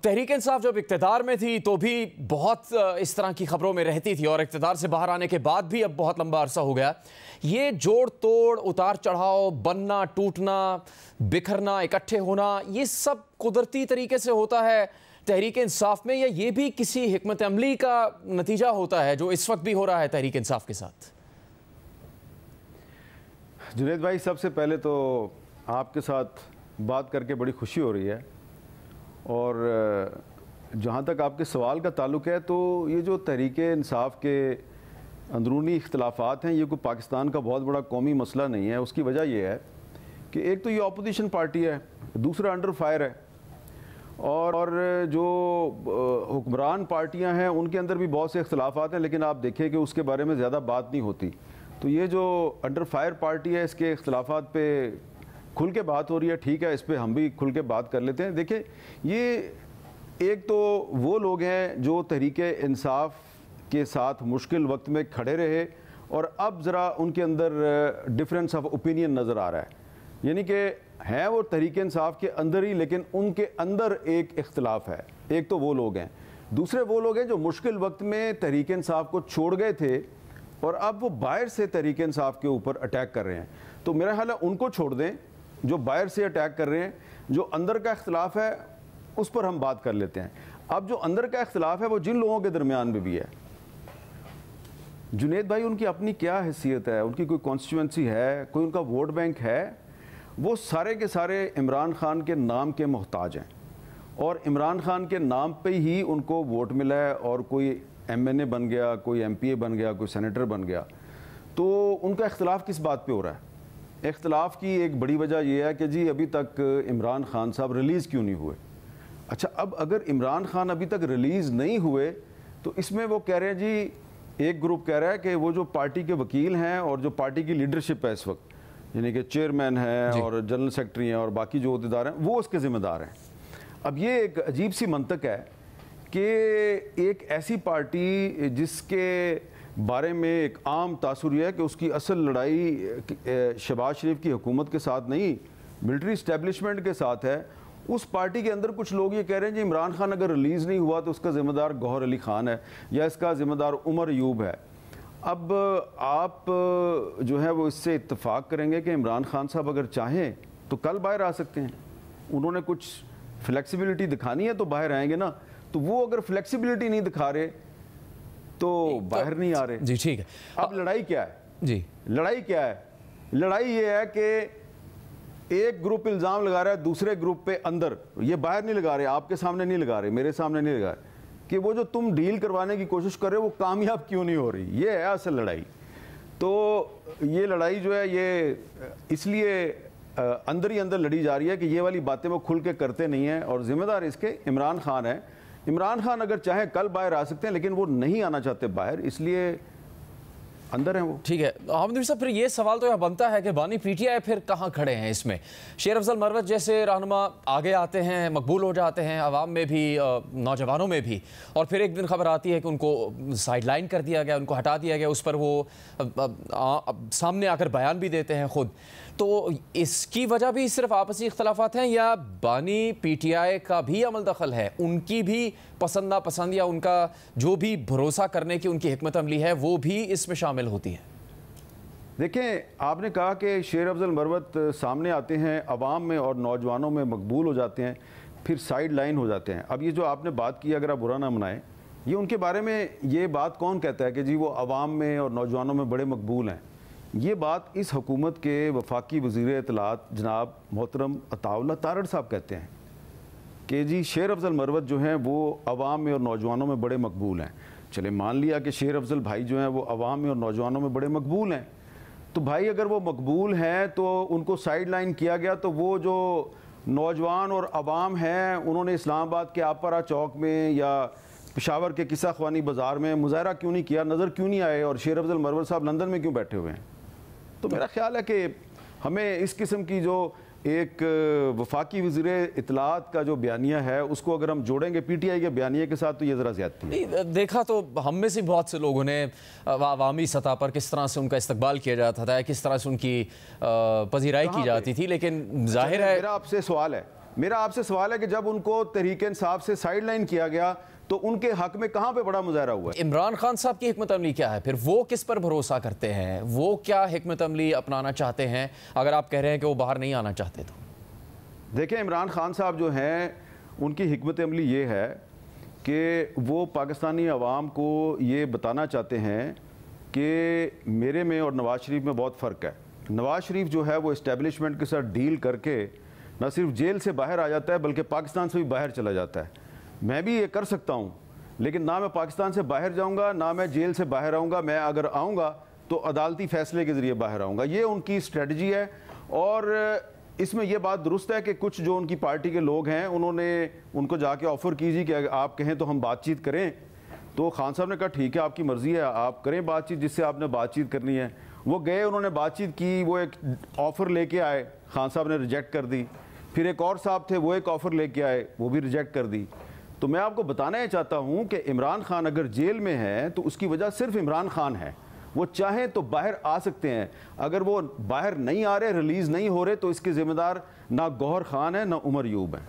तहरीक इंसाफ जब इक़्तिदार में थी तो भी बहुत इस तरह की खबरों में रहती थी और इक़्तिदार से बाहर आने के बाद भी अब बहुत लंबा अरसा हो गया। ये जोड़ तोड़, उतार चढ़ाव, बनना, टूटना, बिखरना, इकट्ठे होना, ये सब कुदरती तरीके से होता है तहरीक इंसाफ में, या ये भी किसी हिकमत अमली का नतीजा होता है जो इस वक्त भी हो रहा है तहरीक इंसाफ के साथ? जुनैद भाई, सबसे पहले तो आपके साथ बात करके बड़ी खुशी हो रही है, और जहाँ तक आपके सवाल का ताल्लुक़ है तो ये जो तहरीक इंसाफ के अंदरूनी इख्तलाफात हैं, ये कोई पाकिस्तान का बहुत बड़ा कौमी मसला नहीं है। उसकी वजह यह है कि एक तो ये अपोजिशन पार्टी है, दूसरा अंडर फायर है, और जो हुक्मरान पार्टियां हैं उनके अंदर भी बहुत से इख्तलाफात हैं, लेकिन आप देखें कि उसके बारे में ज़्यादा बात नहीं होती। तो ये जो अंडर फायर पार्टी है, इसके इख्तलाफात पे खुल के बात हो रही है, ठीक है, इस पर हम भी खुल के बात कर लेते हैं। देखिए, ये एक तो वो लोग हैं जो तहरीक इंसाफ के साथ मुश्किल वक्त में खड़े रहे, और अब ज़रा उनके अंदर डिफरेंस ऑफ ओपिनियन नज़र आ रहा है, यानी कि हैं वो तहरीक इंसाफ के अंदर ही, लेकिन उनके अंदर एक इख्तलाफ है। एक तो वो लोग हैं, दूसरे वो लोग हैं जो मुश्किल वक्त में तहरीक इंसाफ को छोड़ गए थे और अब वो बाहर से तहरीक इंसाफ के ऊपर अटैक कर रहे हैं। तो मेरा ख्याल है उनको छोड़ दें जो बाहर से अटैक कर रहे हैं, जो अंदर का इख्तलाफ है उस पर हम बात कर लेते हैं। अब जो अंदर का इख्तलाफ है वो जिन लोगों के दरमियान में भी है, जुनैद भाई, उनकी अपनी क्या हैसियत है, उनकी कोई कॉन्स्टिट्यूंसी है, कोई उनका वोट बैंक है? वो सारे के सारे इमरान खान के नाम के मोहताज हैं, और इमरान खान के नाम पे ही उनको वोट मिला है, और कोई MNA बन गया, कोई MPA बन गया, कोई सेनेटर बन गया। तो उनका इख्तलाफ किस बात पे हो रहा है? इख्तलाफ की एक बड़ी वजह यह है कि जी अभी तक इमरान खान साहब रिलीज़ क्यों नहीं हुए। अच्छा, अब अगर इमरान खान अभी तक रिलीज़ नहीं हुए तो इसमें वो कह रहे हैं जी, एक ग्रुप कह रहा है कि वो जो पार्टी के वकील हैं और जो पार्टी की लीडरशिप है इस वक्त, यानी कि चेयरमैन है और जनरल सेक्रेटरी हैं और बाकी जो अहदेदार हैं, वो उसके ज़िम्मेदार हैं। अब ये एक अजीब सी मंतक है कि एक ऐसी पार्टी जिसके बारे में एक आम तासुर है कि उसकी असल लड़ाई शहबाज शरीफ की हुकूमत के साथ नहीं, मिलिट्री इस्टेब्लिशमेंट के साथ है, उस पार्टी के अंदर कुछ लोग ये कह रहे हैं जी इमरान खान अगर रिलीज़ नहीं हुआ तो उसका ज़िम्मेदार गौहर अली खान है या इसका ज़िम्मेदार उमर अयूब है। अब आप जो है वो इससे इत्तेफाक करेंगे कि इमरान खान साहब अगर चाहें तो कल बाहर आ सकते हैं। उन्होंने कुछ फ्लेक्सिबिलिटी दिखानी है तो बाहर आएंगे ना। तो वो अगर फ्लेक्सिबिलिटी नहीं दिखा रहे तो बाहर नहीं आ रहे। जी ठीक है। अब लड़ाई क्या है? जी लड़ाई क्या है? लड़ाई ये है कि एक ग्रुप इल्ज़ाम लगा रहा है दूसरे ग्रुप पे अंदर, ये बाहर नहीं लगा रहे, आपके सामने नहीं लगा रहे, मेरे सामने नहीं लगा रहे, कि वो जो तुम डील करवाने की कोशिश कर रहे हो वो कामयाब क्यों नहीं हो रही। ये है असल लड़ाई। तो ये लड़ाई जो है ये इसलिए अंदर ही अंदर लड़ी जा रही है कि ये वाली बातें वो खुल के करते नहीं हैं, और ज़िम्मेदार इसके इमरान खान है। इमरान खान अगर चाहे कल बाहर आ सकते हैं, लेकिन वो नहीं आना चाहते बाहर, इसलिए अंदर हैं वो। ठीक है अहमद साहब, फिर ये सवाल तो यह बनता है कि बानी PTI फिर कहाँ खड़े हैं इसमें? शेर अफजल मरवत जैसे रहनुमा आगे आते हैं, मकबूल हो जाते हैं आवाम में भी, नौजवानों में भी, और फिर एक दिन खबर आती है कि उनको साइडलाइन कर दिया गया, उनको हटा दिया गया, उस पर वो सामने आकर बयान भी देते हैं खुद। तो इसकी वजह भी सिर्फ आपसी इख्तलाफात हैं या बानी PTI का भी अमल दखल है? उनकी भी पसंद नापसंद या उनका जो भी भरोसा करने की उनकी हिकमत अमली है वो भी इसमें शामिल होती है? देखें, आपने कहा कि शेर अफजल मरवत सामने आते हैं अवाम में और नौजवानों में मकबूल हो जाते हैं, फिर साइड लाइन हो जाते हैं। अब ये जो आपने बात की, अगर आप बुरा ना मनाएं, ये उनके बारे में ये बात कौन कहता है कि जी वो अवाम में और नौजवानों में बड़े मकबूल हैं? ये बात इस हुकूमत के वफाकी वज़ीर इत्तलात जनाब मोहतरम अताउल्लाह तारड़ साहब कहते हैं कि जी शेर अफजल मरवत जो हैं वो अवाम में और नौजवानों में बड़े मकबूल हैं। चले मान लिया कि शेर अफजल भाई जो हैं वो अवाम में और नौजवानों में बड़े मकबूल हैं, तो भाई अगर वो मकबूल हैं तो उनको साइड लाइन किया गया, तो वो जो नौजवान और अवाम हैं उन्होंने इस्लामाबाद के आपरा चौक में या पेशावर के किस्सा ख्वानी बाज़ार में मुजाहरा क्यों नहीं किया, नज़र क्यों नहीं आए, और शेर अफजल मरवत साहब लंदन में क्यों बैठे हुए हैं? तो मेरा ख्याल है कि हमें इस किस्म की जो एक वफाकी वज़ीर इत्तलात का जो बयानिया है उसको अगर हम जोड़ेंगे PTI के बयानिए के साथ तो ये ज़रा ज़्यादती है। देखा तो हम में से बहुत से लोगों ने अवामी सतह पर किस तरह से उनका इस्तकबाल किया जाता था, किस तरह से उनकी पजीराई की जाती थी, लेकिन जाहिर है मेरा आपसे सवाल है मेरा आपसे सवाल है कि जब उनको तहरीक इंसाफ से साइड लाइन किया गया तो उनके हक में कहां पे बड़ा मुजाहरा हुआ है? इमरान खान साहब की हिकमत अमली क्या है फिर? वो किस पर भरोसा करते हैं? वो क्या हिकमत अमली अपनाना चाहते हैं अगर आप कह रहे हैं कि वो बाहर नहीं आना चाहते? तो देखें, इमरान खान साहब जो हैं उनकी हिकमत अमली ये है कि वो पाकिस्तानी अवाम को ये बताना चाहते हैं कि मेरे में और नवाज शरीफ में बहुत फ़र्क है। नवाज शरीफ जो है वो इस्टेब्लिशमेंट के साथ डील करके न सिर्फ जेल से बाहर आ जाता है बल्कि पाकिस्तान से भी बाहर चला जाता है। मैं भी ये कर सकता हूँ, लेकिन ना मैं पाकिस्तान से बाहर जाऊँगा ना मैं जेल से बाहर आऊँगा। मैं अगर आऊँगा तो अदालती फ़ैसले के ज़रिए बाहर आऊँगा। ये उनकी स्ट्रेटजी है। और इसमें यह बात दुरुस्त है कि कुछ जो उनकी पार्टी के लोग हैं उन्होंने उनको जाके ऑफ़र कीजिए कि आप कहें तो हम बातचीत करें। तो खान साहब ने कहा ठीक है, आपकी मर्ज़ी है, आप करें बातचीत जिससे आपने बातचीत करनी है। वो गए, उन्होंने बातचीत की, वो एक ऑफ़र लेके आए, खान साहब ने रिजेक्ट कर दी। फिर एक और साहब थे, वो एक ऑफ़र लेके आए, वो भी रिजेक्ट कर दी। तो मैं आपको बताना ही चाहता हूँ कि इमरान खान अगर जेल में है तो उसकी वजह सिर्फ इमरान खान है। वो चाहें तो बाहर आ सकते हैं। अगर वो बाहर नहीं आ रहे, रिलीज़ नहीं हो रहे, तो इसके ज़िम्मेदार ना गौहर खान है ना उमर यूब है।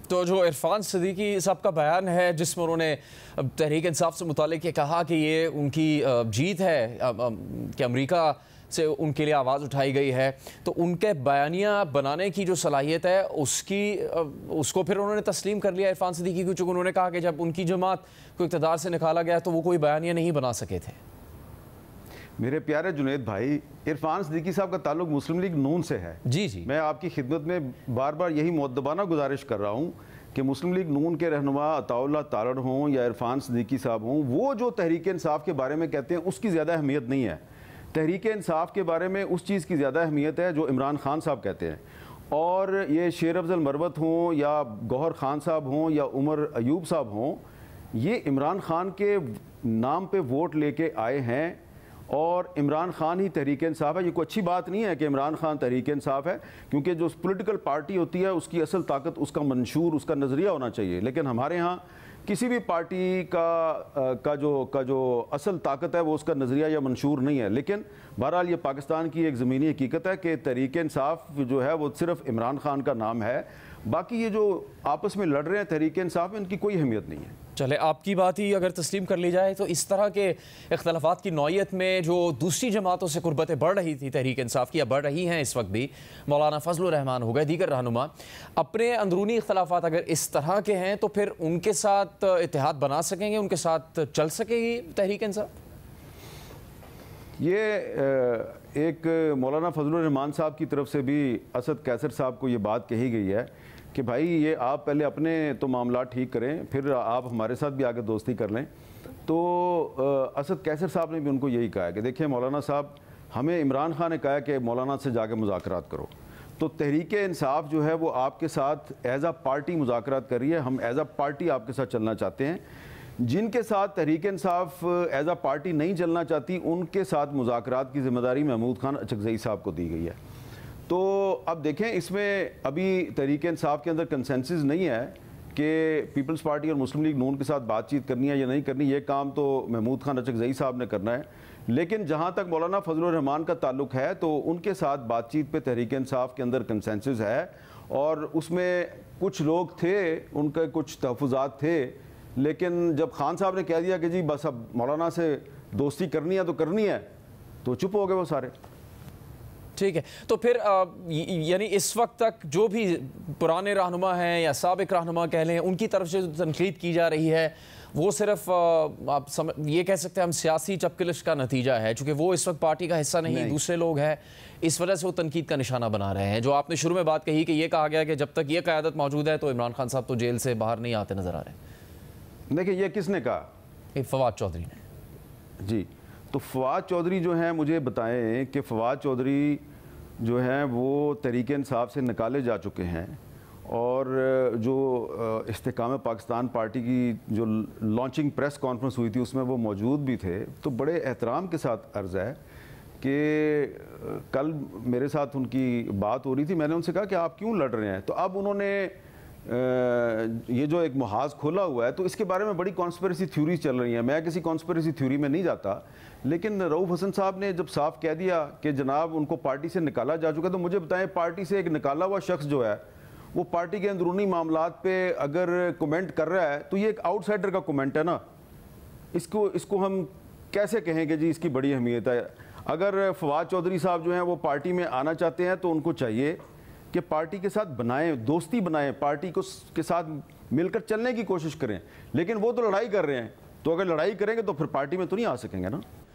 तो जो इरफान सिद्दीकी साहब का बयान है जिसमें उन्होंने तहरीक इंसाफ से मुतालिक ये कहा कि ये उनकी जीत है कि अमेरिका से उनके लिए आवाज़ उठाई गई है, तो उनके बयानिया बनाने की जो सलाहियत है उसको फिर उन्होंने तस्लीम कर लिया इरफान सिद्दीकी को, चूँकि उन्होंने कहा कि जब उनकी जमात को इक़्तिदार से निकाला गया तो वो कोई बयानिया नहीं बना सके थे। मेरे प्यारे जुनैद भाई, इरफान सिद्दीकी साहब का ताल्लुक मुस्लिम लीग नून से है। जी जी, मैं आपकी खिदमत में बार बार यही मुअद्दबाना गुजारिश कर रहा हूँ कि मुस्लिम लीग नून के रहनुमा अताउल्लाह तारड़ हों या इरफान सिद्दीकी साहब हों, वो जो तहरीक इंसाफ के बारे में कहते हैं उसकी ज़्यादा अहमियत नहीं है। तहरीक इंसाफ के बारे में उस चीज़ की ज़्यादा अहमियत है जो इमरान खान साहब कहते हैं। और ये शेर अफजल मरवत हों या गौहर खान साहब हों या उमर अयूब साहब हों, ये इमरान खान के नाम पे वोट लेके आए हैं और इमरान खान ही तहरीक इंसाफ है। ये कोई अच्छी बात नहीं है कि इमरान खान तहरीक इंसाफ है, क्योंकि जो पॉलिटिकल पार्टी होती है उसकी असल ताकत उसका मंशूर, उसका नज़रिया होना चाहिए। लेकिन हमारे यहाँ किसी भी पार्टी का जो असल ताकत है वो उसका नज़रिया या मंशूर नहीं है। लेकिन बहरहाल ये पाकिस्तान की एक ज़मीनी हकीकत है कि तहरीक इंसाफ जो है वो सिर्फ इमरान खान का नाम है। बाकी ये जो आपस में लड़ रहे हैं तहरीक इंसाफ में, इनकी कोई अहमियत नहीं है। चले, आपकी बात ही अगर तस्लीम कर ली जाए तो इस तरह के इख्तलाफात की नौयत में जो दूसरी जमातों से कुर्बतें बढ़ रही थी तहरीक इंसाफ की, या बढ़ रही हैं इस वक्त भी, मौलाना फजलुर रहमान हो गए, दीगर रहनुमा, अपने अंदरूनी इख्तलाफात अगर इस तरह के हैं तो फिर उनके साथ इत्तेहाद बना सकेंगे, उनके साथ चल सकेगी तहरीक इंसाफ? ये एक मौलाना फजलुर रहमान साहब की तरफ से भी असद कैसर साहब को ये बात कही गई है कि भाई ये आप पहले अपने तो मामला ठीक करें, फिर आप हमारे साथ भी आगे दोस्ती कर लें। तो असद कैसर साहब ने भी उनको यही कहा कि देखिए मौलाना साहब, हमें इमरान खान ने कहा कि मौलाना से जाके मुज़ाकरात करो। तो तहरीक इंसाफ जो है वो आपके साथ एज आ पार्टी मुज़ाकरात कर रही है, हम एज आ पार्टी आपके साथ चलना चाहते हैं। जिनके साथ तहरीक इंसाफ एज आ पार्टी नहीं चलना चाहती उनके साथ मुज़ाकरात की ज़िम्मेदारी महमूद खान अचकज़ई साहब को दी गई है। तो अब देखें, इसमें अभी तहरीक इंसाफ के अंदर कंसेंसस नहीं है कि पीपल्स पार्टी और मुस्लिम लीग नून के साथ बातचीत करनी है या नहीं करनी। ये काम तो महमूद खान अचकज़ई साहब ने करना है। लेकिन जहाँ तक मौलाना फजलुर रहमान का ताल्लुक है तो उनके साथ बातचीत पे तहरीक इंसाफ के अंदर कंसेंसस है, और उसमें कुछ लोग थे, उनके कुछ तहफ़्फ़ुज़ात थे। लेकिन जब खान साहब ने कह दिया कि जी बस अब मौलाना से दोस्ती करनी है तो करनी है, तो चुप हो गए वो सारे। ठीक है, तो फिर यानी इस वक्त तक जो भी पुराने रहनुमा हैं या साबिक रहनुमा कह लें, उनकी तरफ से जो तनकीद की जा रही है वो सिर्फ आप ये कह सकते हैं हम सियासी चपकलिश का नतीजा है, चूँकि वो इस वक्त पार्टी का हिस्सा नहीं, दूसरे लोग हैं, इस वजह से वो तनकीद का निशाना बना रहे हैं। जो आपने शुरू में बात कही कि ये कहा गया कि जब तक ये क़यादत मौजूद है तो इमरान खान साहब तो जेल से बाहर नहीं आते नज़र आ रहे हैं। देखिए ये किसने कहा? फवाद चौधरी ने। जी, तो फवाद चौधरी जो हैं मुझे बताएं कि फवाद चौधरी जो हैं वो तहरीक इंसाफ से निकाले जा चुके हैं, और जो इस्तेकाम पाकिस्तान पार्टी की जो लॉन्चिंग प्रेस कॉन्फ्रेंस हुई थी उसमें वो मौजूद भी थे। तो बड़े एहतराम के साथ अर्ज़ है कि कल मेरे साथ उनकी बात हो रही थी, मैंने उनसे कहा कि आप क्यों लड़ रहे हैं। तो अब उन्होंने ये जो एक मुहाज खोला हुआ है तो इसके बारे में बड़ी कॉन्स्पिरेसी थ्योरीज चल रही हैं। मैं किसी कॉन्स्पिरेसी थ्योरी में नहीं जाता, लेकिन रऊफ़ हसन साहब ने जब साफ कह दिया कि जनाब उनको पार्टी से निकाला जा चुका, तो मुझे बताएं पार्टी से एक निकाला हुआ शख्स जो है वो पार्टी के अंदरूनी मामलात पे अगर कमेंट कर रहा है तो ये एक आउटसाइडर का कमेंट है ना, इसको हम कैसे कहेंगे जी इसकी बड़ी अहमियत है। अगर फवाद चौधरी साहब जो हैं वो पार्टी में आना चाहते हैं तो उनको चाहिए कि पार्टी के साथ बनाएं, दोस्ती बनाएं, पार्टी को के साथ मिलकर चलने की कोशिश करें, लेकिन वो तो लड़ाई कर रहे हैं, तो अगर लड़ाई करेंगे तो फिर पार्टी में तो नहीं आ सकेंगे ना।